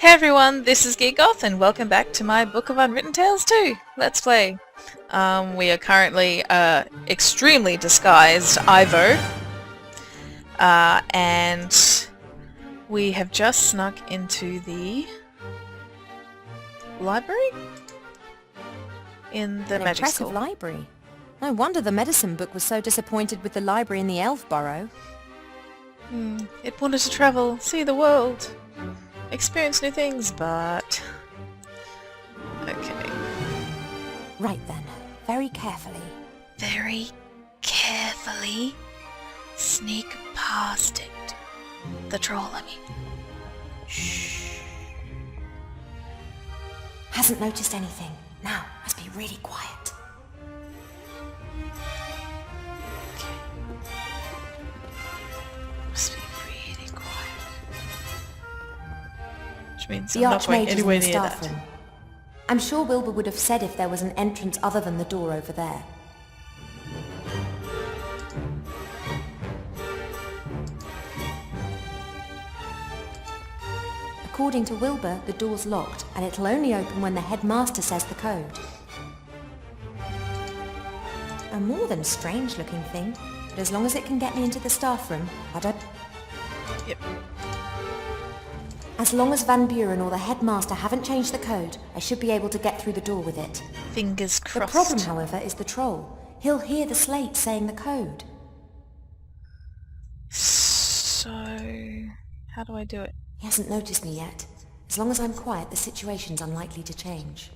Hey everyone, this is Geekgoth and welcome back to my Book of Unwritten Tales 2 Let's Play. We are currently extremely disguised Ivo, and we have just snuck into the library in the An magic impressive school. library. No wonder the medicine book was so disappointed with the library in the elf burrow. It wanted to travel, see the world, experience new things, but... okay. Right then, very carefully. Very carefully sneak past it. The troll, I mean. Shh. Hasn't noticed anything. Now, must be really quiet. Must be really quiet. Which means The I'm not going Archmage is in anywhere the near staff that. room. I'm sure Wilbur would have said if there was an entrance other than the door over there. According to Wilbur, the door's locked, and it'll only open when the headmaster says the code. A more than strange-looking thing, but as long as it can get me into the staff room, I don't... Yep. As long as Van Buren or the headmaster haven't changed the code, I should be able to get through the door with it. Fingers The crossed. problem, however, is the troll. He'll hear the slate saying the code. So... how do I do it? He hasn't noticed me yet. As long as I'm quiet, the situation's unlikely to change.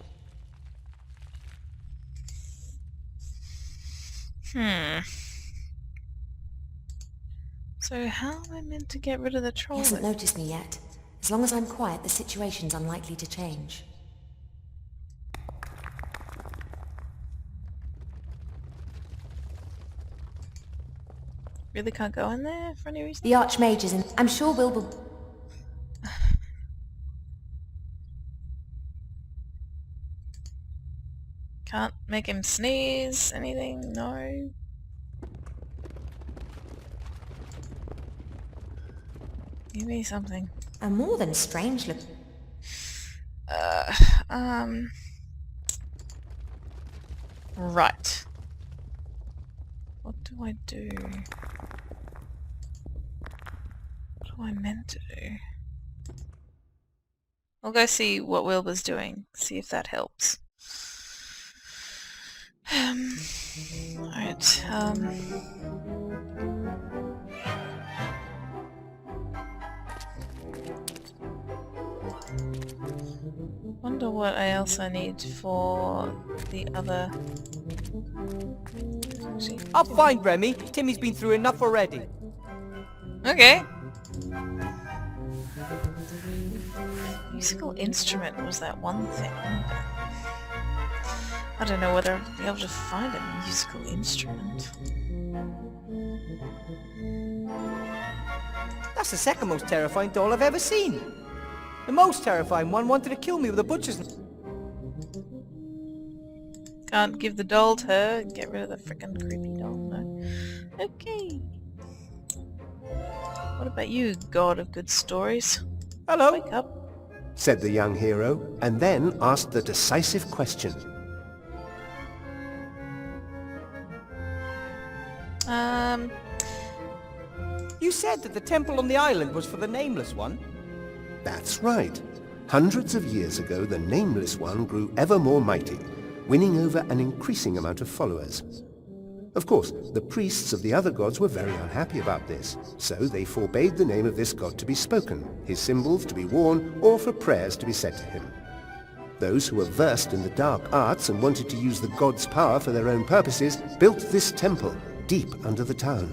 So how am I meant to get rid of the He troll? hasn't noticed me yet. As long as I'm quiet, the situation's unlikely to change. Really can't go in there for any reason? The Archmage is in... I'm sure Wilbur... Can't make him sneeze? Anything? No? Give me something. A more than strange look... Right. What do I do? What am I meant to do? I'll go see what Wilbur's doing, see if that helps. Alright, wonder what else I need for the other... I'll find Remy. Timmy's been through enough already. Okay. Musical instrument was that one thing. I don't know whether I'll be able to find a musical instrument. That's the second most terrifying doll I've ever seen. The most terrifying one wanted to kill me with a butcher's knife. Can't give the doll to her. Get rid of the frickin' creepy doll. No. Okay. What about you, god of good stories? Hello. Wake up. Said the young hero, and then asked the decisive question. You said that the temple on the island was for the Nameless One? That's right. Hundreds of years ago, the Nameless One grew ever more mighty, winning over an increasing amount of followers. Of course, the priests of the other gods were very unhappy about this, so they forbade the name of this god to be spoken, his symbols to be worn, or for prayers to be said to him. Those who were versed in the dark arts and wanted to use the god's power for their own purposes built this temple deep under the town.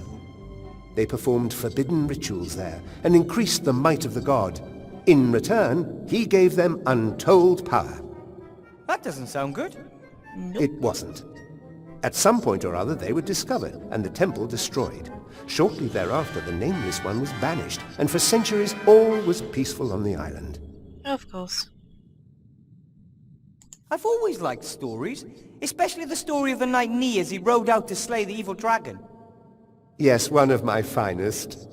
They performed forbidden rituals there and increased the might of the god. In return, he gave them untold power. That doesn't sound good. Nope. It wasn't. At some point or other they were discovered and the temple destroyed. Shortly thereafter the Nameless One was banished, and for centuries all was peaceful on the island. Of course. I've always liked stories, especially the story of the knight Ni as he rode out to slay the evil dragon. Yes, one of my finest.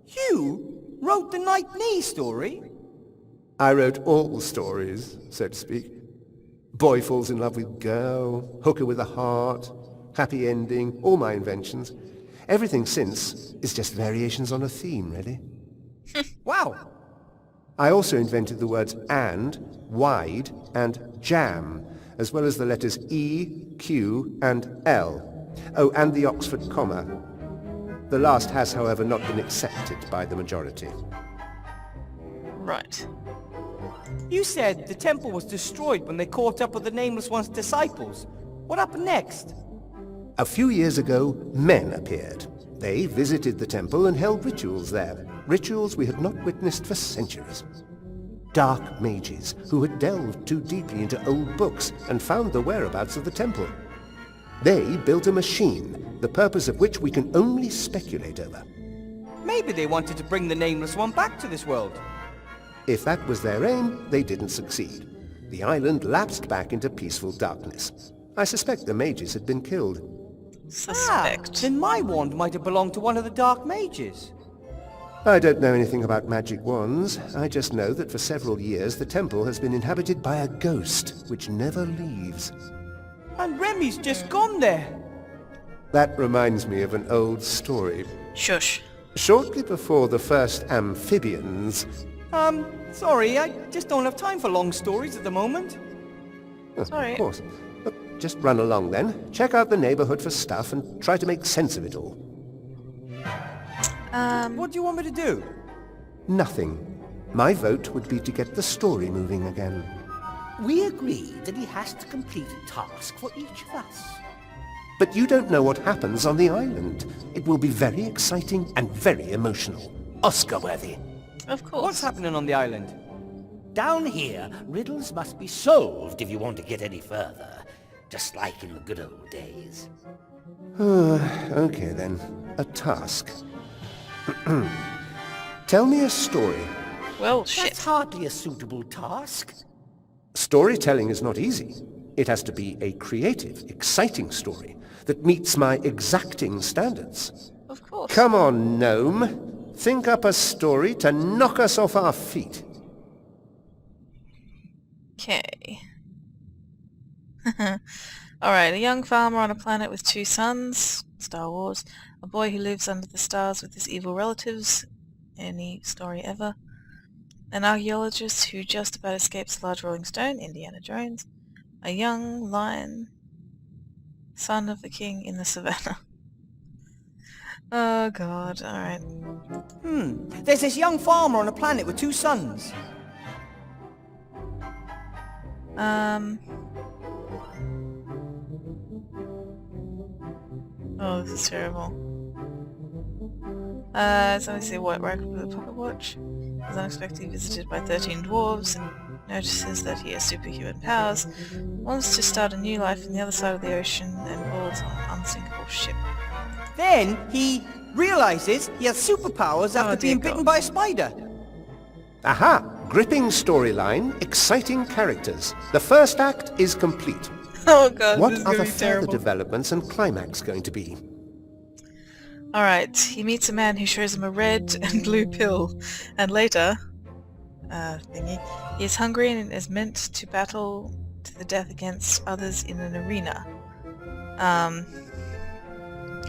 You wrote the Knight Ni story? I wrote all stories, so to speak. Boy falls in love with girl, hooker with a heart, happy ending, all my inventions. Everything since is just variations on a theme, really. Wow! I also invented the words and, wide, and jam, as well as the letters E, Q, and L. Oh, and the Oxford comma. The last has, however, not been accepted by the majority. Right. You said the temple was destroyed when they caught up with the Nameless One's disciples. What happened next? A few years ago, men appeared. They visited the temple and held rituals there. Rituals we had not witnessed for centuries. Dark mages who had delved too deeply into old books and found the whereabouts of the temple. They built a machine, the purpose of which we can only speculate over. Maybe they wanted to bring the Nameless One back to this world. If that was their aim, they didn't succeed. The island lapsed back into peaceful darkness. I suspect the mages had been killed. Suspect. Then my wand might have belonged to one of the Dark Mages. I don't know anything about magic wands. I just know that for several years the temple has been inhabited by a ghost, which never leaves. And Remy's just gone there. That reminds me of an old story. Shush. Shortly before the first amphibians... Sorry, I just don't have time for long stories at the moment. Sorry. Of course. Look, just run along then. Check out the neighborhood for stuff and try to make sense of it all. What do you want me to do? Nothing. My vote would be to get the story moving again. We agreed that he has to complete a task for each of us. But you don't know what happens on the island. It will be very exciting and very emotional. Oscar-worthy. Of course. What's happening on the island? Down here, riddles must be solved if you want to get any further. Just like in the good old days. Okay then. A task. Tell me a story. Well, shit. That's hardly a suitable task. Storytelling is not easy. It has to be a creative, exciting story that meets my exacting standards. Of course. Come on, gnome. Think up a story to knock us off our feet. Okay. Alright, a young farmer on a planet with 2 sons. Star Wars. A boy who lives under the stars with his evil relatives. Any story ever. An archaeologist who just about escapes a large rolling stone. Indiana Jones. A young lion. Son of the king in the savannah. Oh god, alright. There's this young farmer on a planet with 2 sons. Oh, this is terrible. So let me see what record with a pocket watch. Is unexpectedly visited by 13 dwarves and notices that he has superhuman powers. Wants to start a new life on the other side of the ocean and boards on an unsinkable ship. Then he realizes he has superpowers after dear being God. bitten by a spider. Aha! Gripping storyline, exciting characters. The first act is complete. Oh god, What this is are gonna the be further terrible. developments and climax going to be? Alright, he meets a man who shows him a red and blue pill, and later, he is hungry and is meant to battle to the death against others in an arena.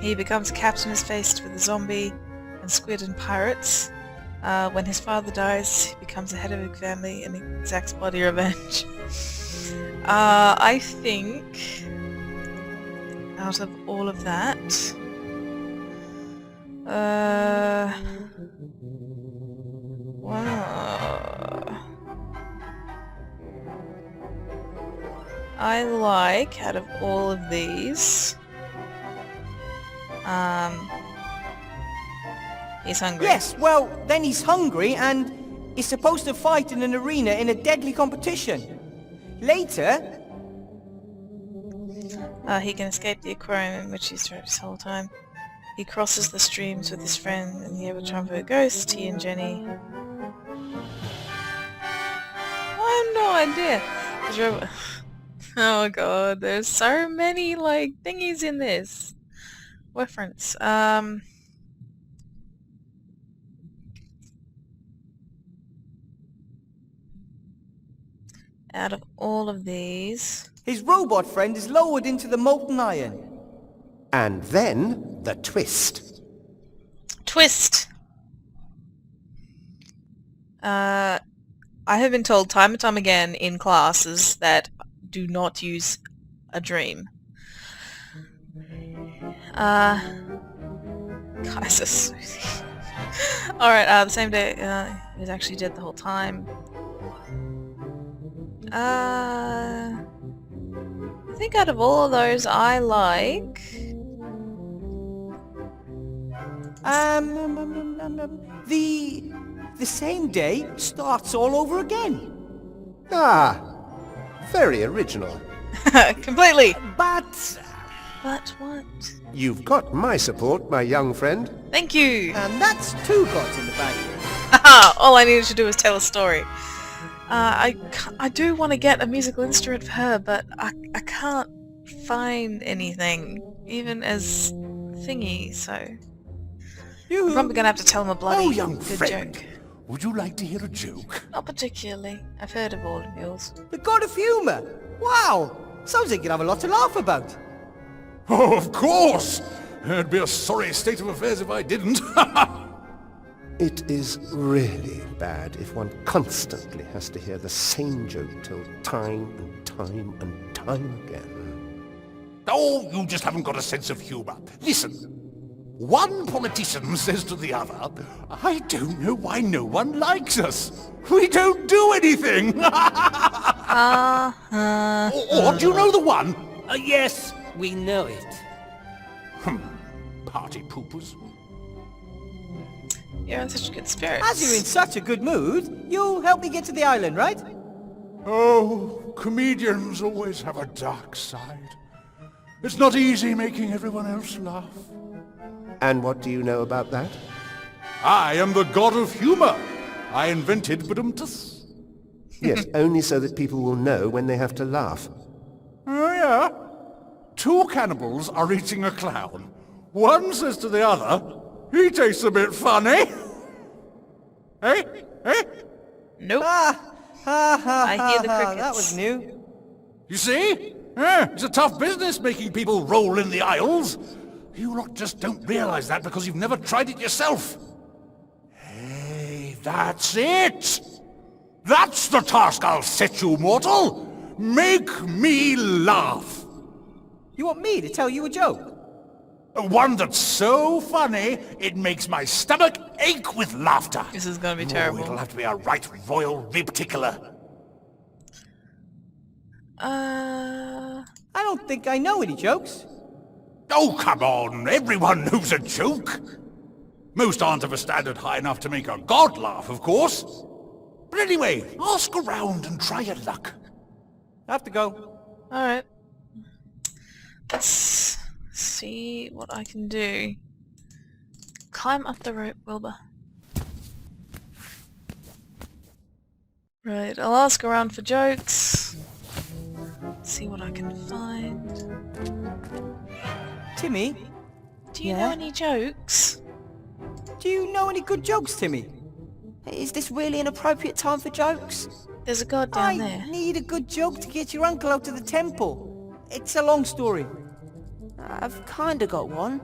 He becomes a captain is faced with a zombie and squid and pirates. When his father dies, he becomes the head of a family and exacts bloody revenge. I think, out of all of that, I like, out of all of these, he's hungry. Yes, well, then he's hungry and is supposed to fight in an arena in a deadly competition. Later, He can escape the aquarium in which he's trapped this whole time. He crosses the streams with his friend and the ever-triumphant ghost, he and Jenny. I have no idea. Oh god, there's so many, like, thingies in this. Reference. out of all of these... His robot friend is lowered into the molten iron. And then the twist. Twist! I have been told time and time again in classes that do not use a dream. Guys are so... Alright, the same day, he was actually dead the whole time. I think out of all of those, I like... The same day starts all over again. Ah, very original. Completely! But But what? You've got my support, my young friend. Thank you! and that's 2 gods in the bank. Haha! All I needed to do was tell a story. I do want to get a musical instrument for her, but I can't find anything, even as thingy, so... I'm probably gonna have to tell him a bloody Oh, young good friend, joke. would you like to hear a joke? Not particularly. I've heard of all of yours. The god of humour. Wow, sounds like you'd have a lot to laugh about. Oh, of course! It'd be a sorry state of affairs if I didn't. It is really bad if one constantly has to hear the same joke told time and time and time again. Oh, you just haven't got a sense of humour. Listen. One politician says to the other, I don't know why no one likes us. We don't do anything. Or do you know the one? Yes, we know it. Party poopers. You're in such good spirits. As you're in such a good mood, you'll help me get to the island, right? Oh, comedians always have a dark side. It's not easy making everyone else laugh. And what do you know about that? I am the god of humour. I invented badumtus. Yes, only so that people will know when they have to laugh. Oh, yeah? 2 cannibals are eating a clown. One says to the other, he tastes a bit funny. Eh? Eh? Nope. I hear the crickets. That was new. You see? It's a tough business making people roll in the aisles. You lot just don't realize that because you've never tried it yourself. Hey, that's it! That's the task I'll set you, mortal! Make me laugh! You want me to tell you a joke? One that's so funny, it makes my stomach ache with laughter. This is gonna be Oh, terrible. it'll have to be a right royal rib tickler. I don't think I know any jokes. Oh, come on, everyone knows a joke. Most aren't of a standard high enough to make a god laugh, of course. But anyway, ask around and try your luck. I have to go. Alright. Let's see what I can do. Climb up the rope, Wilbur. Right, I'll ask around for jokes. See what I can find. Timmy, Do you know any jokes? do you know any good jokes, Timmy? Is this really an appropriate time for jokes? There's a god down I there. need a good joke to get your uncle out of the temple. It's a long story. I've kinda got one.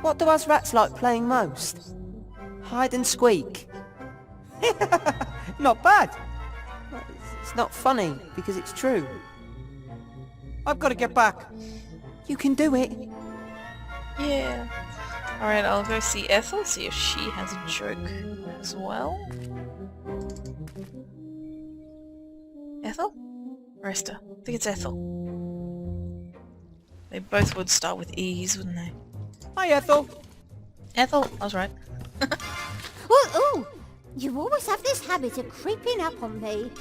What do us rats like playing most? Hide and squeak. Not bad. It's not funny, because it's true. I've got to get back. You can do it. Yeah. Alright, I'll go see Ethel, see if she has a joke as well. Ethel? Or Esther? I think it's Ethel. They both would start with E's, wouldn't they? Hi, Ethel. Ethel, I was right. Ooh, you always have this habit of creeping up on me.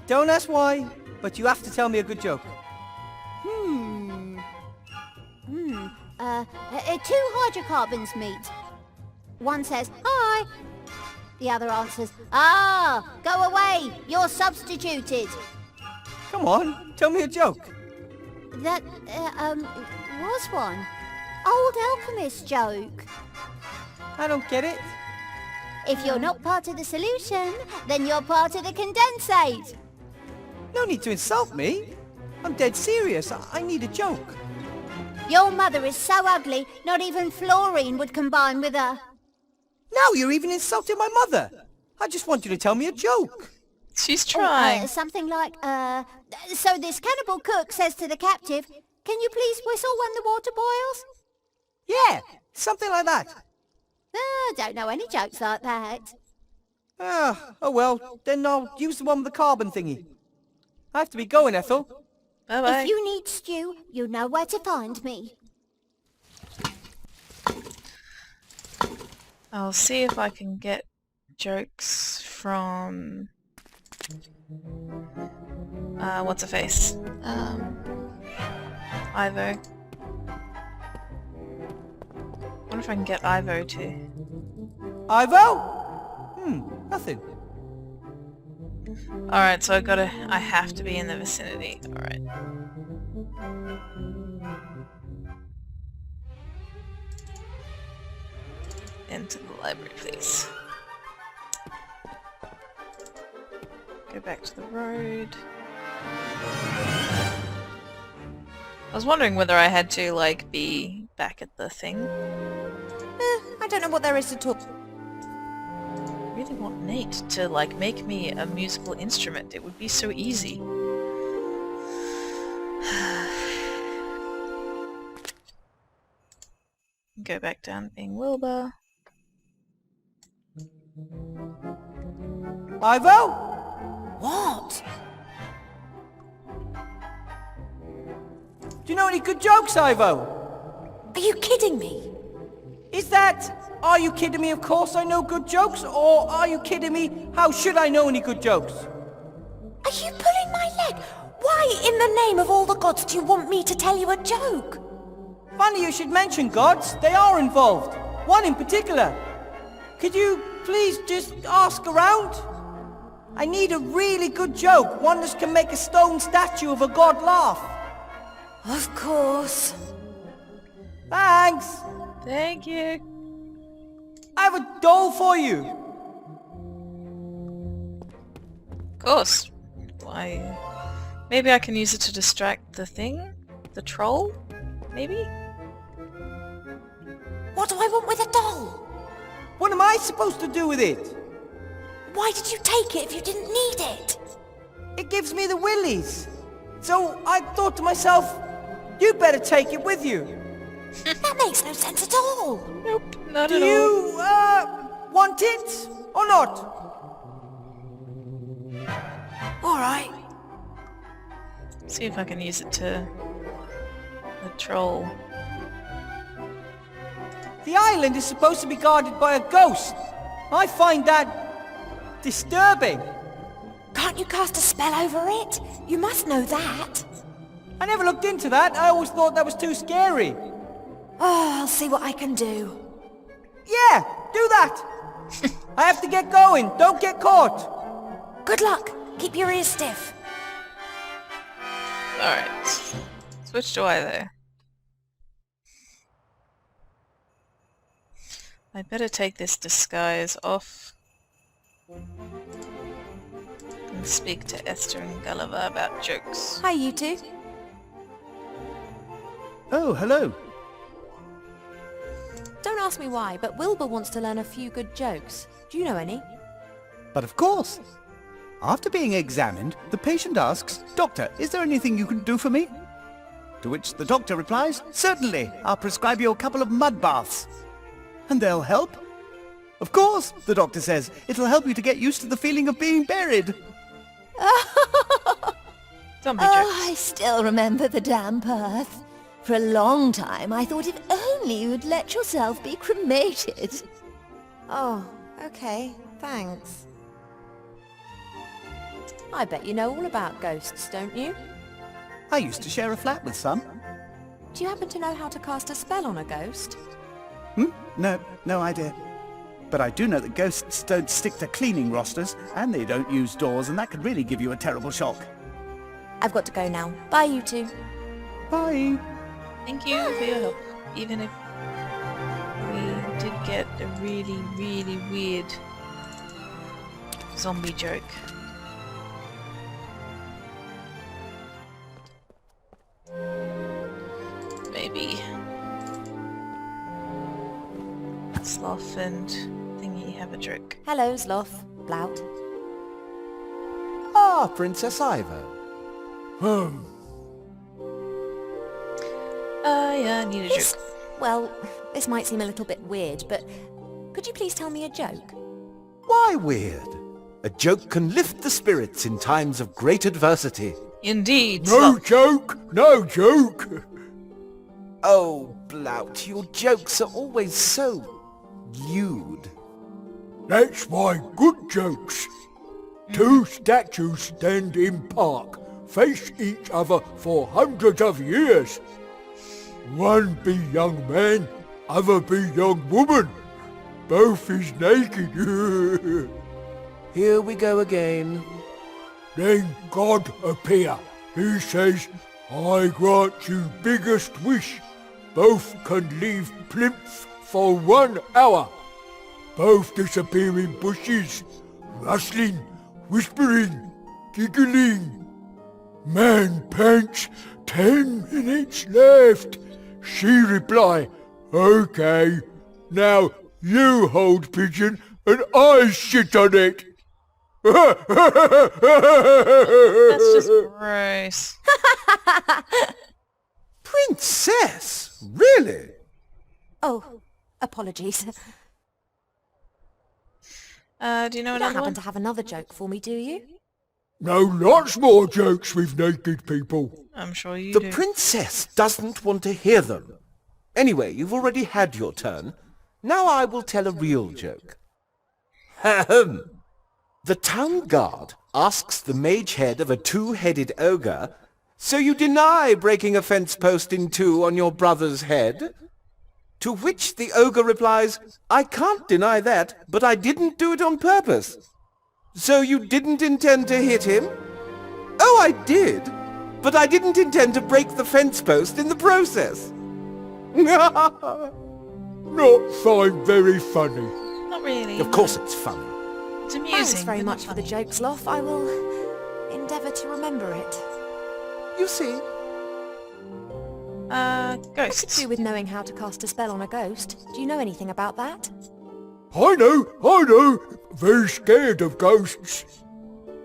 Don't ask why, but you have to tell me a good joke. Two hydrocarbons meet. One says, hi. The other answers, go away, you're substituted. Come on, tell me a joke. That, was one. Old alchemist joke. I don't get it. If you're not part of the solution, then you're part of the condensate. No need to insult me. I'm dead serious. I need a joke. Your mother is so ugly, not even fluorine would combine with her. Now you're even insulting my mother. I just want you to tell me a joke. She's trying. Something like, so this cannibal cook says to the captive, can you please whistle when the water boils? Yeah, something like that. I don't know any jokes like that. Oh well, then I'll use the one with the carbon thingy. I have to be going, Ethel. Bye-bye. If you need stew, you know where to find me. I'll see if I can get jokes from... what's her face? Ivo. I wonder if I can get Ivo to... Ivo? Nothing. Alright, so I have to be in the vicinity. Alright. Into the library, please. Go back to the road. I was wondering whether I had to, like, be back at the thing. I don't know what there is to talk. I really want Nate to, like, make me a musical instrument. It would be so easy. Go back down being Wilbur. Ivo? What? Do you know any good jokes, Ivo? Are you kidding me? Is that, are you kidding me, of course I know good jokes, or are you kidding me, how should I know any good jokes? Are you pulling my leg? Why in the name of all the gods do you want me to tell you a joke? Funny you should mention gods, they are involved. One in particular. Could you please just ask around? I need a really good joke, one that can make a stone statue of a god laugh. Of course. Thanks. Thank you. I have a doll for you. Of course. Why? Maybe I can use it to distract the thing? The troll? Maybe? What do I want with a doll? What am I supposed to do with it? Why did you take it if you didn't need it? It gives me the willies. So I thought to myself, you'd better take it with you. That makes no sense at all. Nope, not Do at all. you, want it or not? All right. See if I can use it to... the troll. The island is supposed to be guarded by a ghost. I find that disturbing. Can't you cast a spell over it? You must know that. I never looked into that. I always thought that was too scary. Oh, I'll see what I can do. Yeah, do that. I have to get going. Don't get caught. Good luck. Keep your ears stiff. Alright. Switch to Ivo. I better take this disguise off and speak to Esther and Gulliver about jokes. Hi, you two. Oh, hello. Don't ask me why, but Wilbur wants to learn a few good jokes. Do you know any? But of course. After being examined, the patient asks, "Doctor, is there anything you can do for me?" To which the doctor replies, "Certainly, I'll prescribe you a couple of mud baths." And they'll help? Of course, the doctor says, it'll help you to get used to the feeling of being buried. Zombie jokes. I still remember the damp earth. For a long time I thought if only you'd let yourself be cremated. Oh, okay. Thanks. I bet you know all about ghosts, don't you? I used to share a flat with some. Do you happen to know how to cast a spell on a ghost? No idea. But I do know that ghosts don't stick to cleaning rosters, and they don't use doors, and that could really give you a terrible shock. I've got to go now. Bye, you two. Bye. Thank you for your help. Even if we did get a really, really weird zombie joke. Maybe Sloth and Thingy have a joke. Hello, Sloth. Blout. Ah, Princess Ivo. Yeah, I need a joke. Well, this might seem a little bit weird, but could you please tell me a joke? Why weird? A joke can lift the spirits in times of great adversity. Indeed. No joke! No joke! Oh, Blout, your jokes are always so lewd. That's why good jokes. Two statues stand in park, face each other for hundreds of years. One be young man, other be young woman. Both is naked. Here we go again. Then God appear. He says, I grant you biggest wish. Both can leave plinth for 1 hour. Both disappear in bushes, rustling, whispering, giggling. Man pants, 10 minutes left. She reply, okay, now you hold pigeon and I shit on it. That's just gross. Princess? Really? Oh, apologies. You Do you know don't another happen one? to have another joke for me, do you? No, lots more jokes with naked people. I'm sure you The do. princess doesn't want to hear them. Anyway, you've already had your turn. Now I will tell a real joke. Ahem. The town guard asks the mage head of a two-headed ogre, so you deny breaking a fence post in two on your brother's head? To which the ogre replies, I can't deny that, but I didn't do it on purpose. So you didn't intend to hit him? Oh, I did, but I didn't intend to break the fence post in the process. Not find very funny. Not really. Of course it's funny. It's amusing. Thanks very but not much for the funny. joke, Sloth. I will endeavour to remember it. You see, What's Ghosts. to do with knowing how to cast a spell on a ghost? Do you know anything about that? I know. Very scared of ghosts.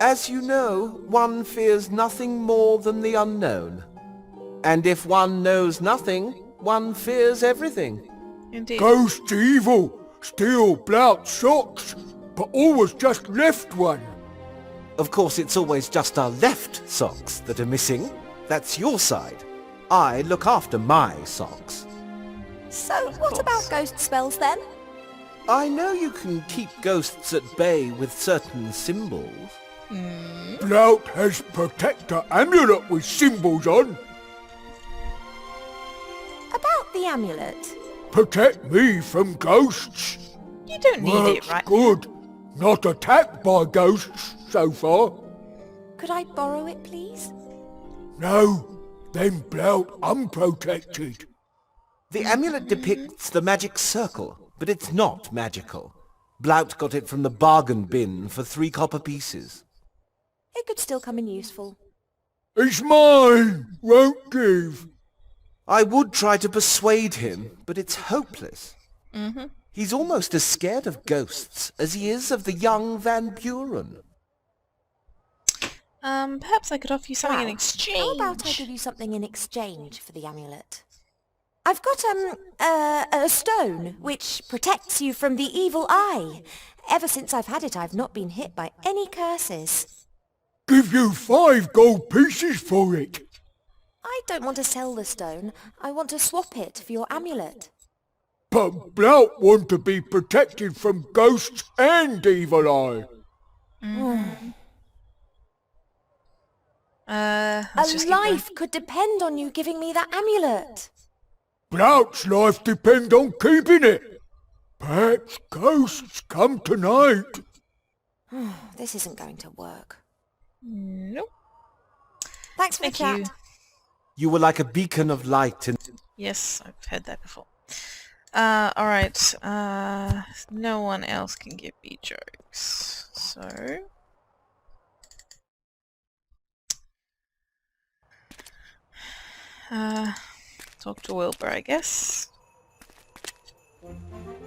as you know, one fears nothing more than the unknown. And if one knows nothing, one fears everything. Indeed. Ghosts evil, steal Blout socks, but always just left one. Of course, it's always just our left socks that are missing. That's your side. I look after my socks. So, what about ghost spells then? I know you can keep ghosts at bay with certain symbols. Blout has protector amulet with symbols on. About the amulet. Protect me from ghosts. You don't need Works it, right? good. Not attacked by ghosts so far. Could I borrow it, please? No, then Blout unprotected. The amulet depicts the magic circle, but it's not magical. Blout got it from the bargain bin for 3 copper pieces. It could still come in useful. It's mine. Won't give. I would try to persuade him, but it's hopeless. He's almost as scared of ghosts as he is of the young Van Buren. Perhaps I could offer you something in Well, exchange. How about I give you something in exchange for the amulet? I've got, a stone, which protects you from the evil eye. Ever since I've had it, I've not been hit by any curses. Give you 5 gold pieces for it. I don't want to sell the stone. I want to swap it for your amulet. But Blout want to be protected from ghosts and evil eye. Let's just A keep going. life could depend on you giving me that amulet. Blout's life depend on keeping it. Perhaps ghosts come tonight. This isn't going to work. Nope. Thanks for Thank the chat. you. You were like a beacon of light in... Yes, I've heard that before. Alright. No one else can give me jokes. So... talk to Wilbur, I guess.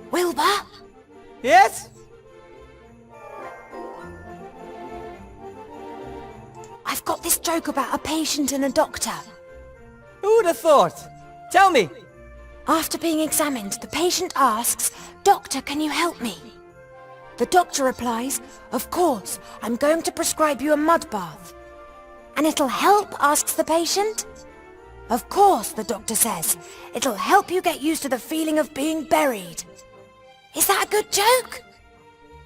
Wilbur? Yes? I've got this joke about a patient and a doctor. Who'd have thought? Tell me. After being examined, the patient asks, "Doctor, can you help me?" The doctor replies, "Of course, I'm going to prescribe you a mud bath." "And it'll help?" asks the patient. "Of course," the doctor says. "It'll help you get used to the feeling of being buried." Is that a good joke?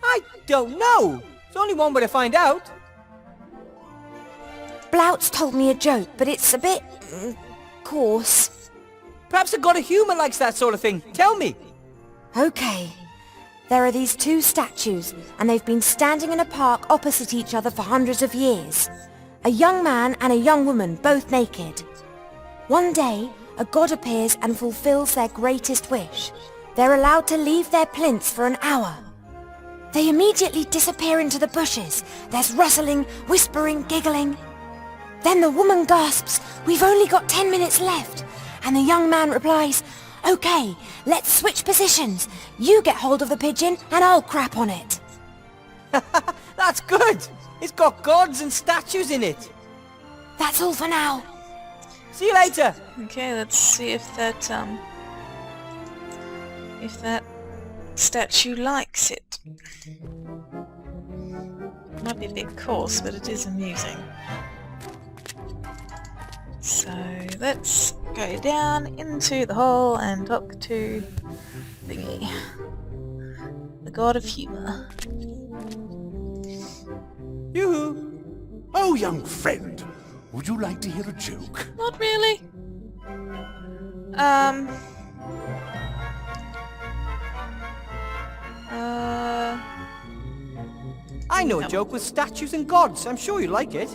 I don't know. There's only one way to find out. Blout's told me a joke, but it's a bit... coarse. Perhaps a god of humour likes that sort of thing. Tell me. Okay. There are these two statues, and they've been standing in a park opposite each other for hundreds of years. A young man and a young woman, both naked. One day, a god appears and fulfills their greatest wish. They're allowed to leave their plinths for an hour. They immediately disappear into the bushes. There's rustling, whispering, giggling. Then the woman gasps, "We've only got 10 minutes left." And the young man replies, "Okay, let's switch positions. You get hold of the pigeon and I'll crap on it." That's good. It's got gods and statues in it. That's all for now. See you later. Okay, let's see if that statue likes it. Might be a bit coarse, but it is amusing. So let's go down into the hole and talk to Thingy, the god of humour. Yoo-hoo. Oh, young friend, would you like to hear a joke? Not really. I know a joke with statues and gods. I'm sure you like it.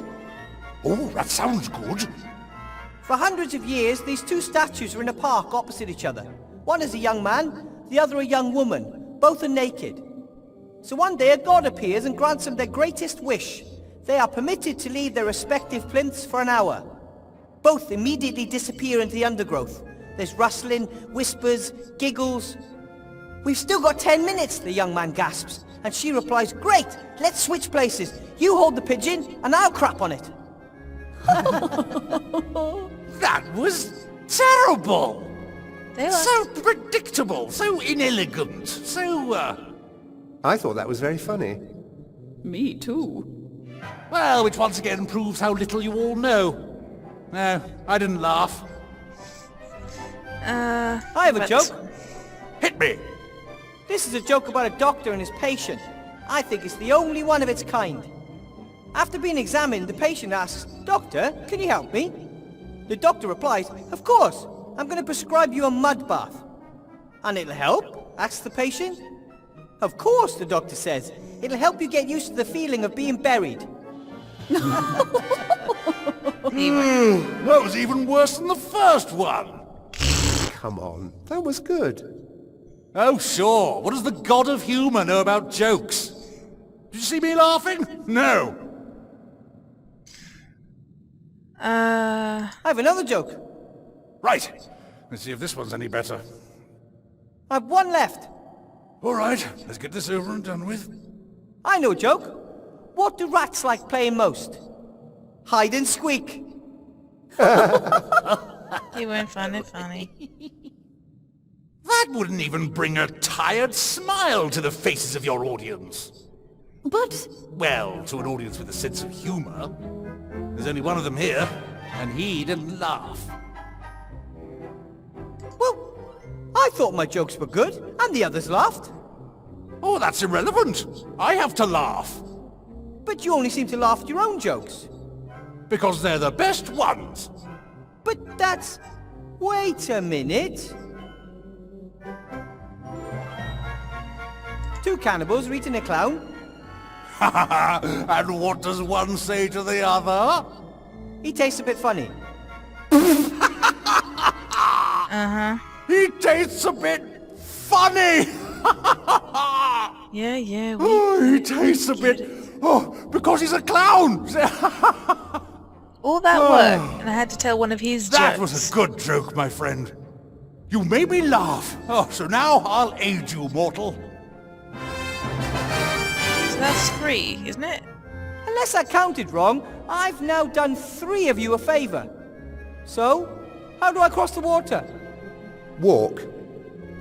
Oh, that sounds good. For hundreds of years, these two statues are in a park opposite each other. One is a young man, the other a young woman. Both are naked. So one day a god appears and grants them their greatest wish. They are permitted to leave their respective plinths for an hour. Both immediately disappear into the undergrowth. There's rustling, whispers, giggles. "We've still got 10 minutes, the young man gasps. And she replies, "Great, let's switch places. You hold the pigeon and I'll crap on it." That was terrible! They So predictable, so inelegant, so, I thought that was very funny. Me too. well, which once again proves how little you all know. No, I didn't laugh. I have a joke. Hit me! This is a joke about a doctor and his patient. I think it's the only one of its kind. After being examined, the patient asks, "Doctor, can you help me?" The doctor replies, "Of course, I'm going to prescribe you a mud bath." "And it'll help?" asks the patient. "Of course," the doctor says. "It'll help you get used to the feeling of being buried." That was even worse than the first one! Come on, that was good. Oh, sure. What does the god of humour know about jokes? Did you see me laughing? No. I have another joke. Right. Let's see if this one's any better. I've one left. All right, let's get this over and done with. I know a joke. What do rats like playing most? Hide and squeak. You won't find it funny. That wouldn't even bring a tired smile to the faces of your audience. But... Well, to an audience with a sense of humour. There's only one of them here, and he didn't laugh. Well, I thought my jokes were good, and the others laughed. Oh, that's irrelevant. I have to laugh. But you only seem to laugh at your own jokes. Because they're the best ones. But that's... Wait a minute. Two cannibals are eating a clown. And what does one say to the other? He tastes a bit funny. Uh-huh. He tastes a bit funny! Yeah, Oh, he tastes a bit... Oh, because he's a clown! all that work, and I had to tell one of his That jokes. was a good joke, my friend. You made me laugh. Oh, so now I'll aid you, mortal. So that's 3, isn't it? Unless I counted wrong, I've now done 3 of you a favour. So, how do I cross the water? Walk.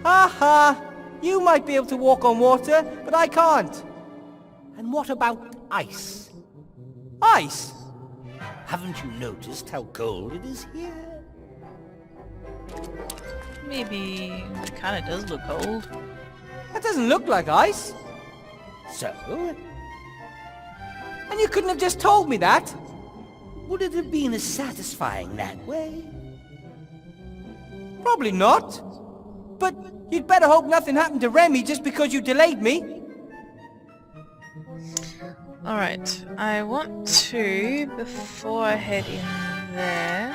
Ha ha! You might be able to walk on water, but I can't. And what about ice? Ice? Haven't you noticed how cold it is here? Maybe it kind of does look cold. That doesn't look like ice. So, And you couldn't have just told me that. would it have been as satisfying that way? Probably not. But you'd better hope nothing happened to Remy just because you delayed me. Alright, I want to, before I head in there,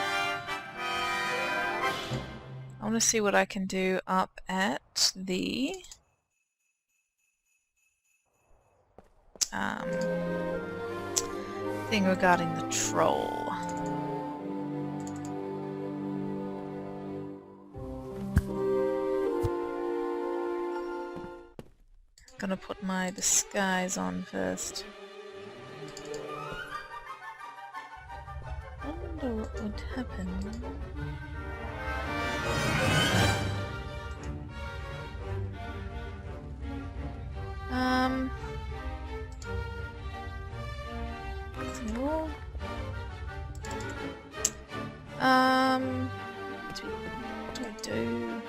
I want to see what I can do up at the thing regarding the troll. Gonna put my disguise on first. Wonder what would happen. What do I do?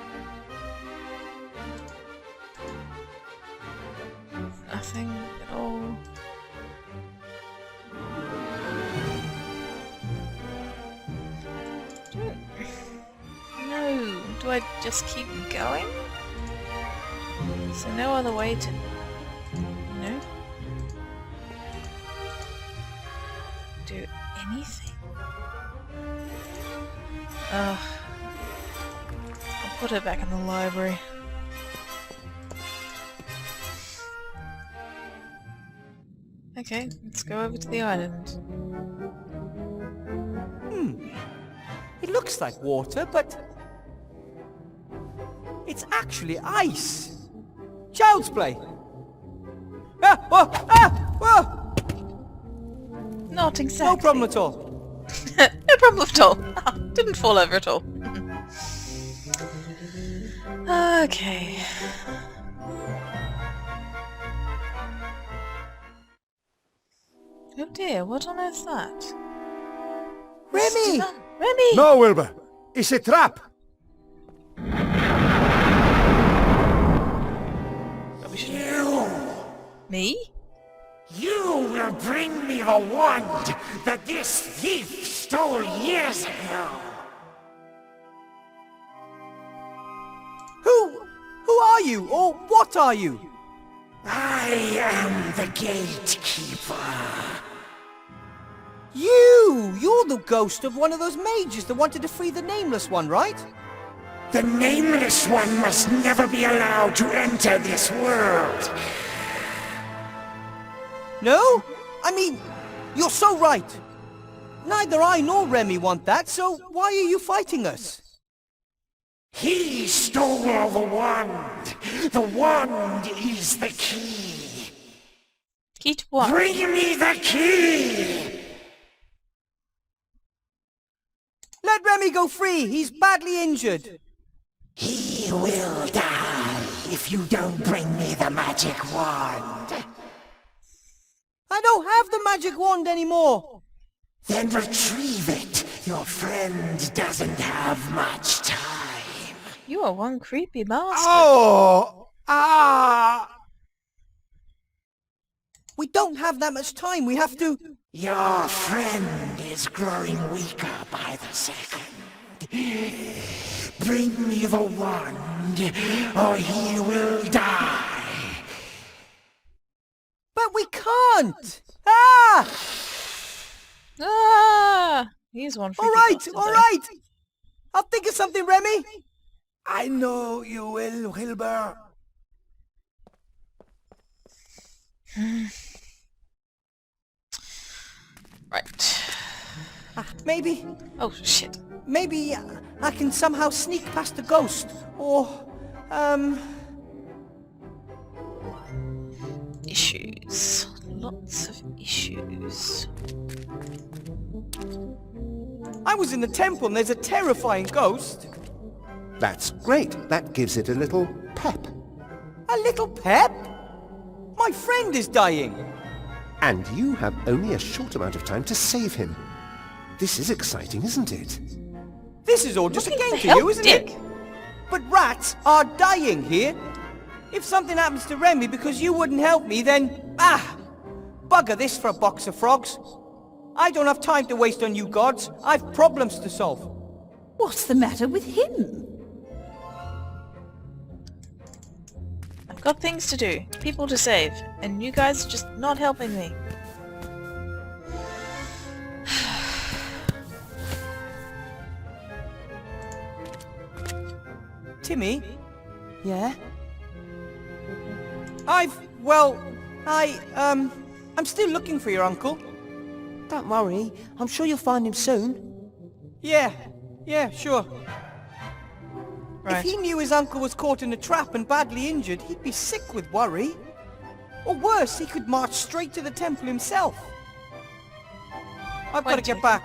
Nothing at all. No, do I just keep going? Is there no other way to... No? Do anything? Ugh. I'll put it back in the library. Okay, let's go over to the island. It looks like water, but... it's actually ice. Child's play. Ah! Whoa! Ah! Whoa! Not exactly. No problem at all. No problem at all. Didn't fall over at all. Okay. Oh dear, what on earth's that? Remy! Remy! No, Wilbur. It's a trap. Me? You will bring me the wand that this thief stole years ago. Who are you? Or what are you? I am the gatekeeper. You're the ghost of one of those mages that wanted to free the Nameless One, right? The Nameless One must never be allowed to enter this world. No? I mean, you're so right. Neither I nor Remy want that, so why are you fighting us? He stole the wand. The wand is the key. Key to what? Bring me the key! Let Remy go free. He's badly injured. He will die if you don't bring me the magic wand. I don't have the magic wand anymore. Then retrieve it. Your friend doesn't have much time. You are one creepy bastard. Oh! Ah! We don't have that much time. We have to... Your friend is growing weaker by the second. Bring me the wand, or he will die. But we can't! Ah! Ah! He's one creepy bastard, All though. right! I'll think of something, Remy. I know you will, Wilbur. Right. Maybe... Oh, shit. Maybe I can somehow sneak past the ghost. Or, Issues. Lots of issues. I was in the temple and there's a terrifying ghost. That's great. That gives it a little pep. A little pep? My friend is dying. And you have only a short amount of time to save him. This is exciting, isn't it? This is all just a Looking game for to help, you, isn't Dick. it? But rats are dying here. If something happens to Remy because you wouldn't help me, then... bugger this for a box of frogs. I don't have time to waste on you gods. I've problems to solve. What's the matter with him? I've got things to do, people to save, and you guys are just not helping me. Timmy? Yeah? I'm still looking for your uncle. Don't worry, I'm sure you'll find him soon. Yeah, sure. Right. If he knew his uncle was caught in a trap and badly injured, he'd be sick with worry. Or worse, he could march straight to the temple himself. I've got to get back.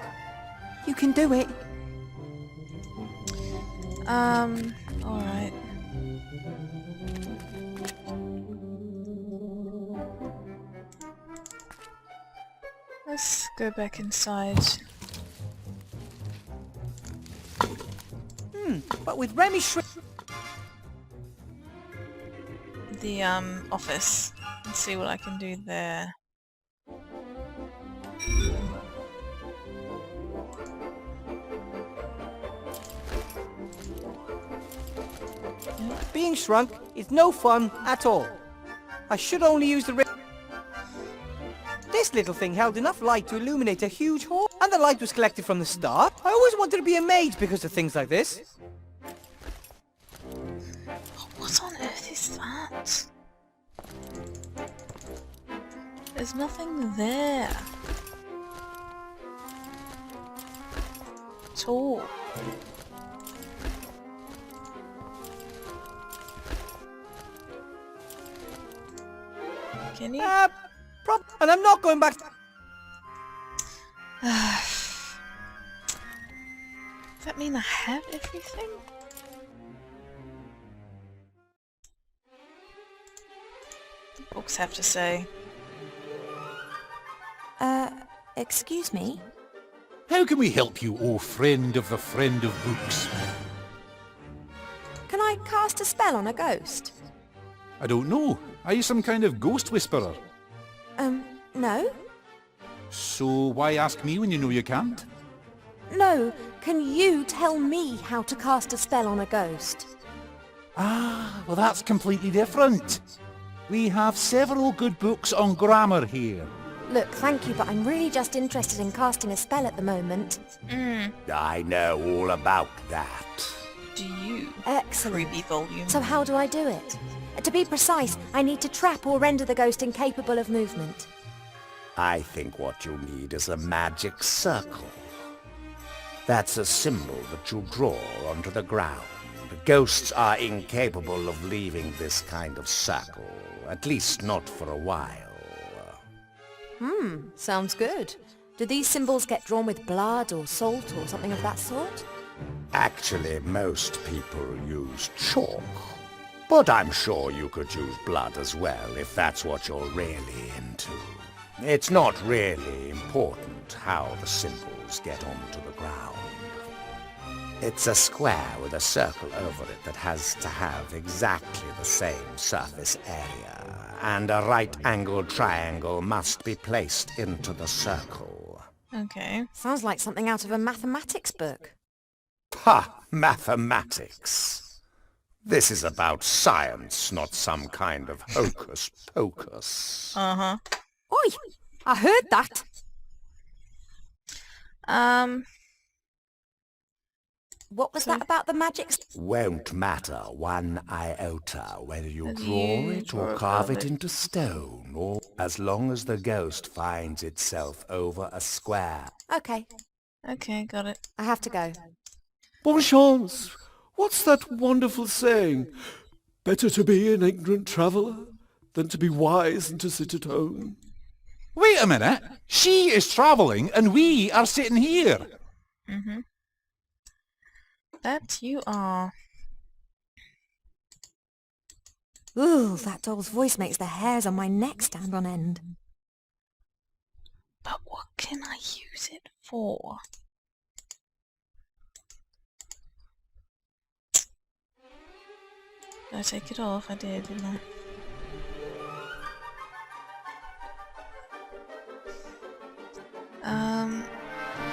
You can do it. Alright. Let's go back inside. But with Remy The, office. Let's see what I can do there. being shrunk is no fun at all. I should only use the... This little thing held enough light to illuminate a huge hall, and the light was collected from the star. I always wanted to be a mage because of things like this. What on earth is that? There's nothing there. At all. Can you? And I'm not going back... Does that mean I have everything? The books have to say. Excuse me? How can we help you, O friend of the friend of books? Can I cast a spell on a ghost? I don't know. Are you some kind of ghost whisperer? No? So why ask me when you know you can't? No, can you tell me how to cast a spell on a ghost? Ah, well that's completely different. We have several good books on grammar here. Look, thank you, but I'm really just interested in casting a spell at the moment. I know all about that. Do you? Excellent. Creepy volume. So how do I do it? To be precise, I need to trap or render the ghost incapable of movement. I think what you need is a magic circle. That's a symbol that you draw onto the ground. Ghosts are incapable of leaving this kind of circle, at least not for a while. Sounds good. Do these symbols get drawn with blood or salt or something of that sort? Actually, most people use chalk. But I'm sure you could use blood as well if that's what you're really into. It's not really important how the symbols get onto the ground. It's a square with a circle over it that has to have exactly the same surface area, and a right-angled triangle must be placed into the circle. Okay. Sounds like something out of a mathematics book. Ha! Mathematics. This is about science, not some kind of hocus-pocus. Uh-huh. Oi! I heard that! What was that about the magic? Won't matter one iota whether you Whether draw you it draw or or carve carve it it. into stone, or as long as the ghost finds itself over a square. Okay, Okay, got it. I have to go. Bonne chance. What's that wonderful saying? Better to be an ignorant traveller than to be wise and to sit at home. Wait a minute. She is travelling and we are sitting here. Mm-hmm. That you are. Ooh, that doll's voice makes the hairs on my neck stand on end. But what can I use it for? Did I take it off? I did, didn't I?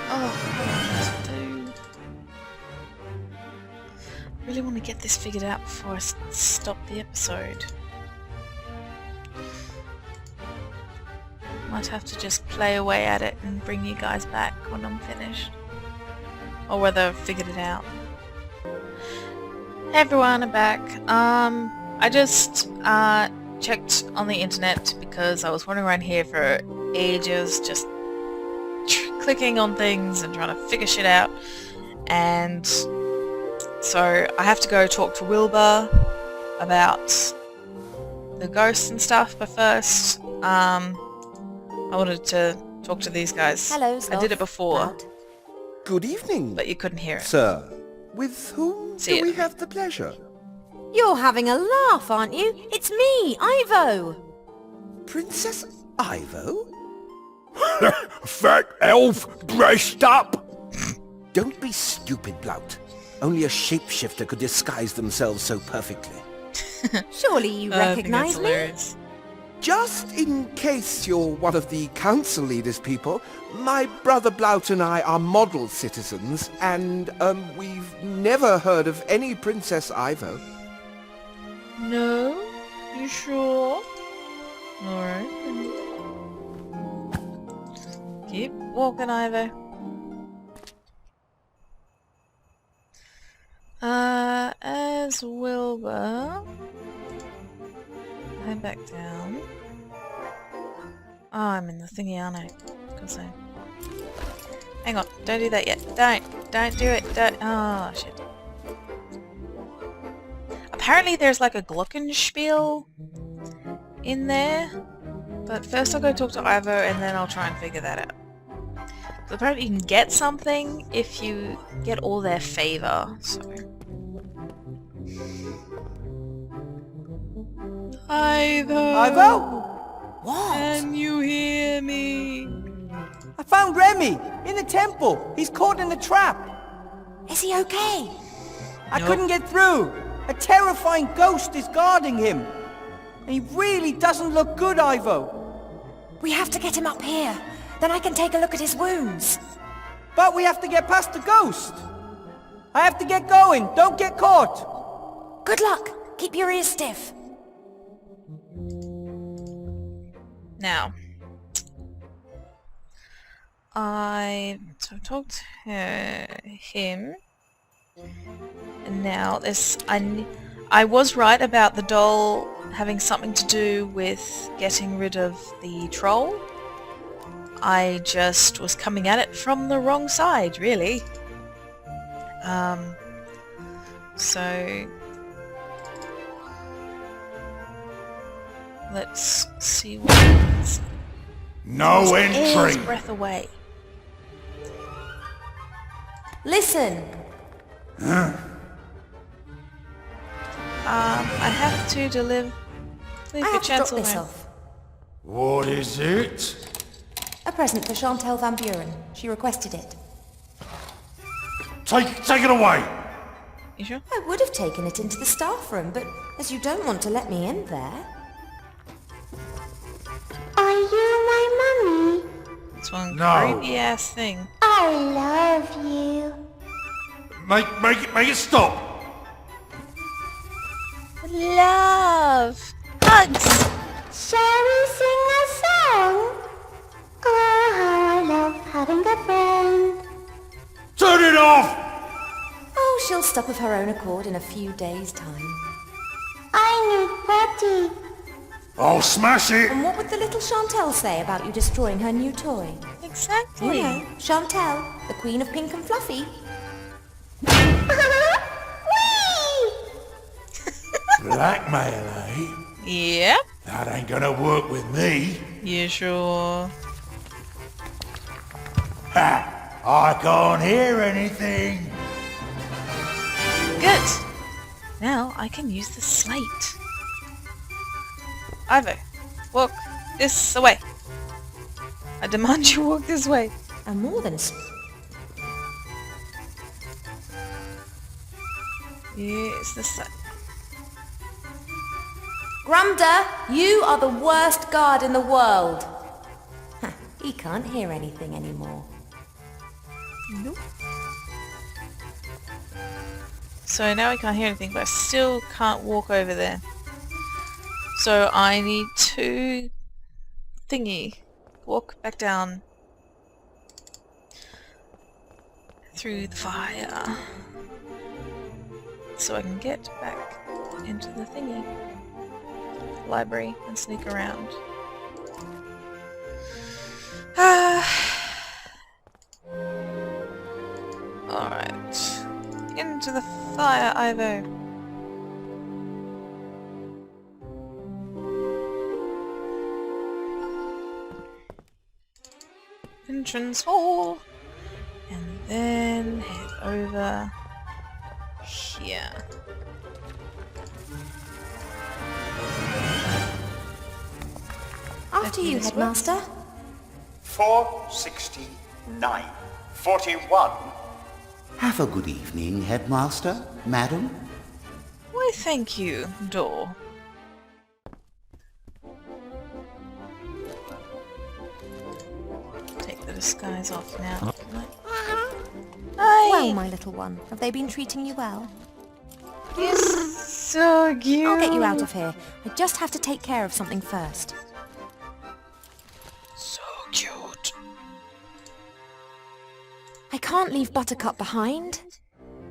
Oh, what to do? I really want to get this figured out before I stop the episode. Might have to just play away at it and bring you guys back when I'm finished. Or whether I've figured it out. Hey everyone, I'm back. I just checked on the internet because I was wandering around here for ages, just clicking on things and trying to figure shit out. And so I have to go talk to Wilbur about the ghosts and stuff, but first, I wanted to talk to these guys. Hello, I did it before, Loud. Good evening, but you couldn't hear it. sir. With whom See do we ya. have the pleasure? You're having a laugh, aren't you? It's me, Ivo! Princess Ivo? Fat elf dressed up! Don't be stupid, Blout. Only a shapeshifter could disguise themselves so perfectly. Surely you I think that's recognise me? hilarious. Just in case you're one of the council leaders people, my brother Blout and I are model citizens, and, we've never heard of any Princess Ivo. No? You sure? Alright. Keep walking, Ivo. As Wilbur, head back down. Oh, I'm in the thingy, aren't I? Cause I... Hang on, don't do that yet. Don't do it. Don't. Oh shit. Apparently, there's like a glockenspiel in there, but first I'll go talk to Ivo and then I'll try and figure that out. So apparently, you can get something if you get all their favor. So. Ivo! Ivo? What? Can you hear me? I found Remy in the temple. He's caught in a trap. Is he okay? I Nope. couldn't get through. A terrifying ghost is guarding him. And he really doesn't look good, Ivo. We have to get him up here. Then I can take a look at his wounds. But we have to get past the ghost. I have to get going. Don't get caught. Good luck. Keep your ears stiff. Now, I talked to him, and now this. I was right about the doll having something to do with getting rid of the troll. I just was coming at it from the wrong side, really. So let's see what happens. No Air's entry! breath away. Listen. I have to leave I your have to drop chancel this room. off. What is it? A present for Chantal Van Buren. She requested it. Take it away! You sure? I would have taken it into the staff room, but as you don't want to let me in there... Are you my mummy? It's one No. creepy ass thing. I love you. Make it stop! Love! Hugs! Shall we sing a song? Oh, how I love having a friend. Turn it off! Oh, stop of her own accord in a few days' time. I need Patty. I'll smash it! And what would the little Chantel say about you destroying her new toy? Exactly. You know, Chantel, the queen of pink and fluffy. Blackmail, eh? Yep. That ain't gonna work with me. You sure? Ha! I can't hear anything. Good. Now I can use the slate. Ivo, walk this way. I demand you walk this way. And more than... Yes, this side. Grumda, you are the worst guard in the world. Huh, he can't hear anything anymore. Nope. So now I can't hear anything, but I still can't walk over there. So I need to thingy. Walk back down through the fire. So I can get back into the thingy. Library and sneak around. Alright. Into the fire, Ivo. Entrance hall. And then head over here. After you, Headmaster. 469. 41. Have a good evening, Headmaster, Madam. Why, thank you, door. Take the disguise off now. Hi! Well, my little one, have they been treating you well? Yes, so cute. I'll get you out of here. I just have to take care of something first. So cute. I can't leave Buttercup behind.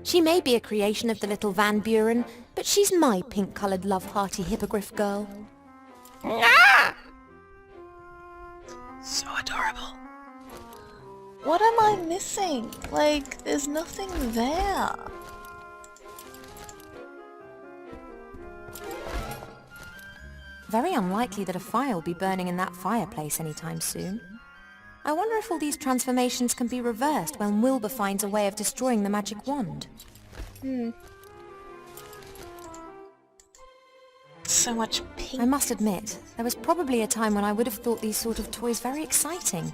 She may be a creation of the little Van Buren, but she's my pink-coloured love-hearty hippogriff girl. So adorable. What am I missing? Like, there's nothing there. Very unlikely that a fire will be burning in that fireplace anytime soon. I wonder if all these transformations can be reversed when Wilbur finds a way of destroying the magic wand. So much pink. I must admit, there was probably a time when I would have thought these sort of toys very exciting.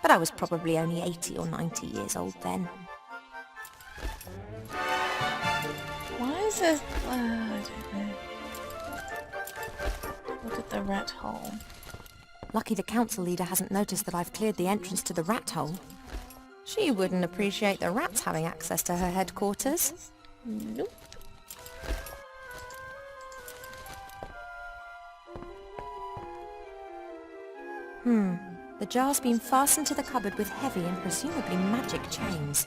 But I was probably only 80 or 90 years old then. Why is this... I don't know. Look at the rat hole. Lucky the council leader hasn't noticed that I've cleared the entrance to the rat hole. She wouldn't appreciate the rats having access to her headquarters. Nope. The jar's been fastened to the cupboard with heavy and presumably magic chains.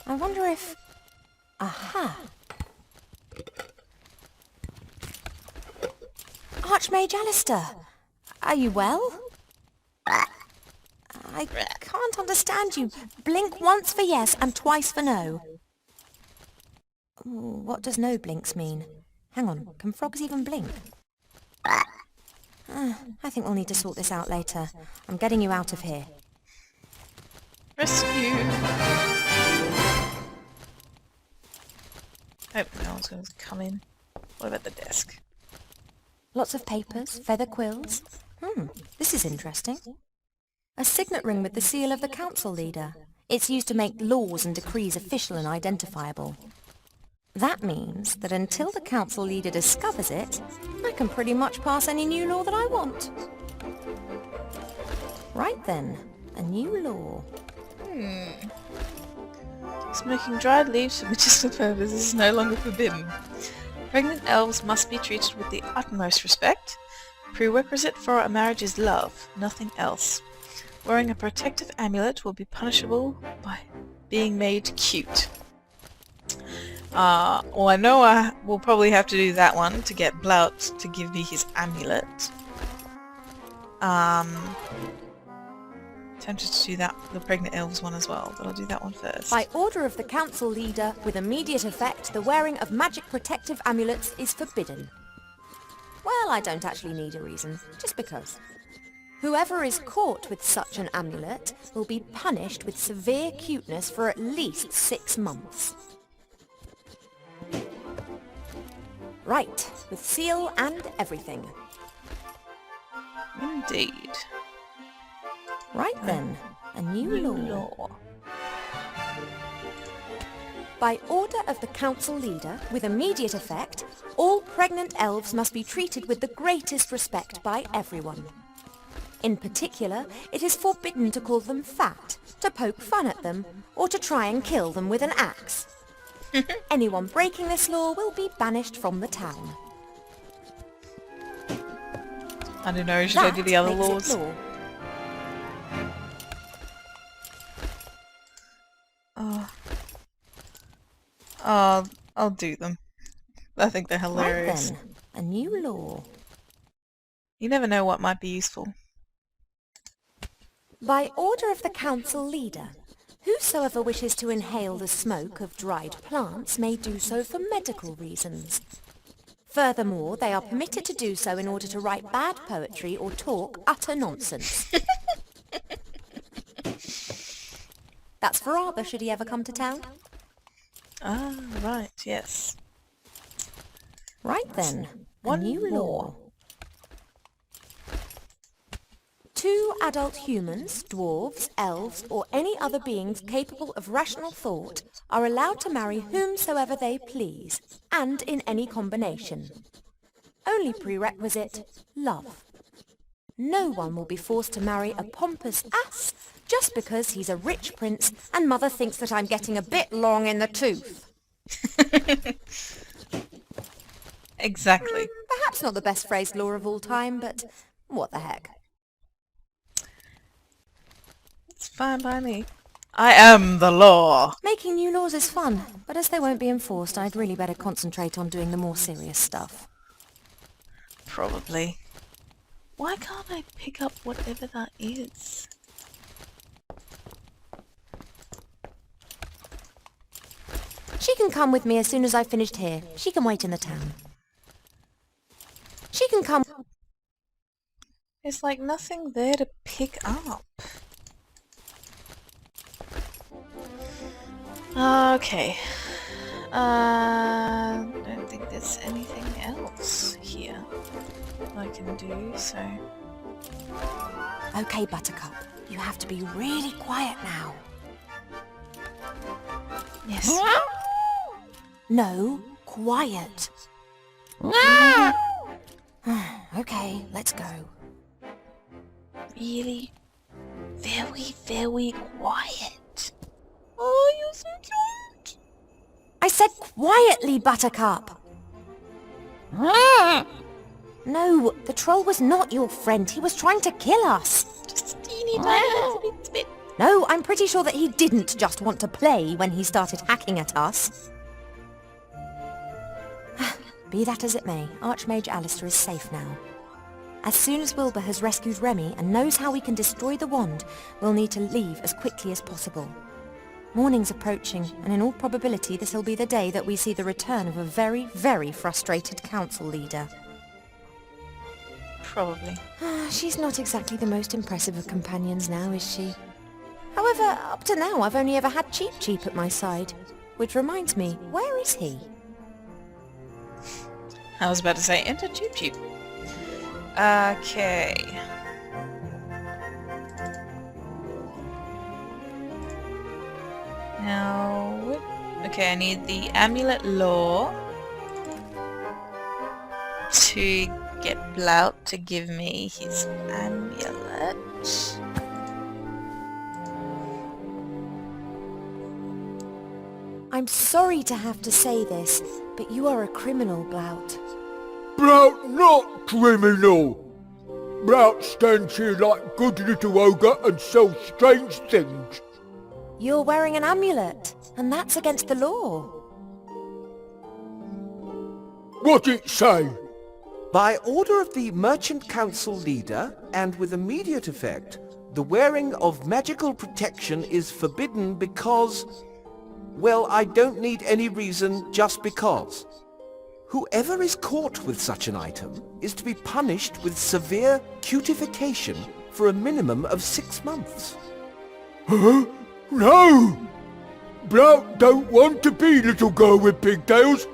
I wonder if... Aha! Archmage Alistair! Are you well? I can't understand you. Blink once for yes and twice for no. What does no blinks mean? Hang on, can frogs even blink? I think we'll need to sort this out later. I'm getting you out of here. Rescue! Hope no one's going to come in. What about the desk? Lots of papers, feather quills. This is interesting. A signet ring with the seal of the council leader. It's used to make laws and decrees official and identifiable. That means that until the council leader discovers it, I can pretty much pass any new law that I want. Right then, a new law. Smoking dried leaves for medicinal purposes is no longer forbidden. Pregnant elves must be treated with the utmost respect. Prerequisite for a marriage is love, nothing else. Wearing a protective amulet will be punishable by being made cute. Well, I know I will probably have to do that one to get Blout to give me his amulet. Tempted to do that, the pregnant elves one as well, but I'll do that one first. By order of the council leader, with immediate effect, the wearing of magic protective amulets is forbidden. Well, I don't actually need a reason, just because. Whoever is caught with such an amulet will be punished with severe cuteness for at least 6 months. Right, with seal and everything. Indeed. Right then, a new law. By order of the council leader, with immediate effect, all pregnant elves must be treated with the greatest respect by everyone. In particular, it is forbidden to call them fat, to poke fun at them, or to try and kill them with an axe. Anyone breaking this law will be banished from the town. I don't know, should I do the other laws? I'll do them. I think they're hilarious. Right then, a new law. You never know what might be useful. By order of the council leader, whosoever wishes to inhale the smoke of dried plants may do so for medical reasons. Furthermore, they are permitted to do so in order to write bad poetry or talk utter nonsense. That's for Arbor should he ever come to town. Ah, right, yes. Right then, a new law. 2 adult humans, dwarves, elves, or any other beings capable of rational thought are allowed to marry whomsoever they please, and in any combination. Only prerequisite, love. No one will be forced to marry a pompous ass just because he's a rich prince and mother thinks that I'm getting a bit long in the tooth. Exactly. Perhaps not the best phrased law of all time, but what the heck. It's fine by me. I am the law. Making new laws is fun, but as they won't be enforced, I'd really better concentrate on doing the more serious stuff. Probably. Why can't I pick up whatever that is? She can come with me as soon as I've finished here. She can wait in the town. She can come... There's like nothing there to pick up. Okay. I don't think there's anything else here I can do, so... Okay, Buttercup. You have to be really quiet now. Yes. No, quiet. Okay, let's go. Really? Very, very quiet. Oh, you're so cute. I said quietly, Buttercup. No, the troll was not your friend. He was trying to kill us. Just a teeny tiny bit. No, I'm pretty sure that he didn't just want to play when he started hacking at us. Be that as it may, Archmage Alistair is safe now. As soon as Wilbur has rescued Remy and knows how we can destroy the wand, we'll need to leave as quickly as possible. Morning's approaching, and in all probability this'll be the day that we see the return of a very, very frustrated council leader. Probably. She's not exactly the most impressive of companions now, is she? However, up to now I've only ever had Cheep Cheep at my side. Which reminds me, where is he? I was about to say, enter Cheep Cheep. Okay. Now... Okay, I need the amulet lore to get Blout to give me his amulet. I'm sorry to have to say this, but you are a criminal, Blout. Blout not criminal. Blout stands here like good little ogre and sells strange things. You're wearing an amulet, and that's against the law. What's it say? By order of the Merchant Council leader, and with immediate effect, the wearing of magical protection is forbidden because... well, I don't need any reason, just because. Whoever is caught with such an item is to be punished with severe cutification for a minimum of 6 months. Huh? No! Blout don't want to be little girl with pigtails.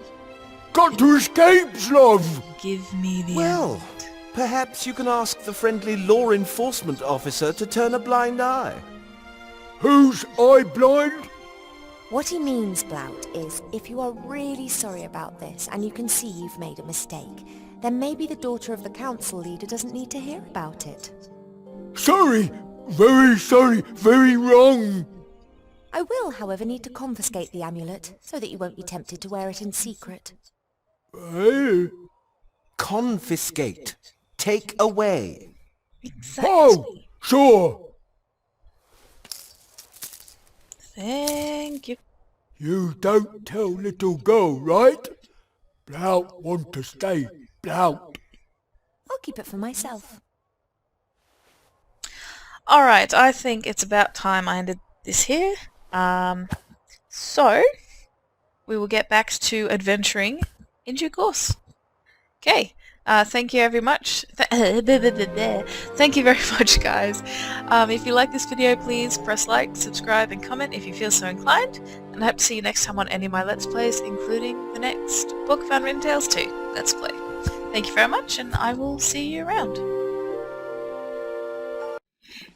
Got to escape, love. Give me the Well, perhaps you can ask the friendly law enforcement officer to turn a blind eye. Who's eye blind? What he means, Blout, is if you are really sorry about this and you can see you've made a mistake, then maybe the daughter of the council leader doesn't need to hear about it. Sorry, very wrong. I will, however, need to confiscate the amulet so that you won't be tempted to wear it in secret. Confiscate. Take away. Exactly. Oh, sure. Thank you. You don't tell little girl, right? Blout want to stay, Blout. I'll keep it for myself. Alright, I think it's about time I ended this here. So, we will get back to adventuring in due course. Okay, thank you very much. Thank you very much, guys. If you like this video, please press like, subscribe, and comment if you feel so inclined. And I hope to see you next time on any of my Let's Plays, including the next Book of Unwritten Tales 2 Let's Play. Thank you very much, and I will see you around.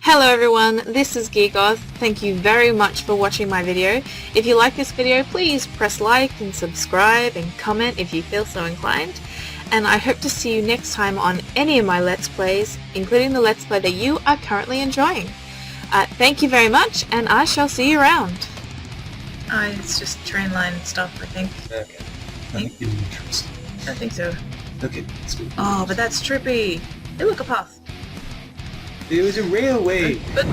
Hello everyone, this is Geekoth. Thank you very much for watching my video. If you like this video, please press like and subscribe and comment if you feel so inclined. And I hope to see you next time on any of my Let's Plays, including the Let's Play that you are currently enjoying. Thank you very much, and I shall see you around. It's just train line stuff, I think. Okay. I think it'll be interesting. I think so. Okay, let's go. Oh, but that's trippy. Hey, look, a path. It was a railway. But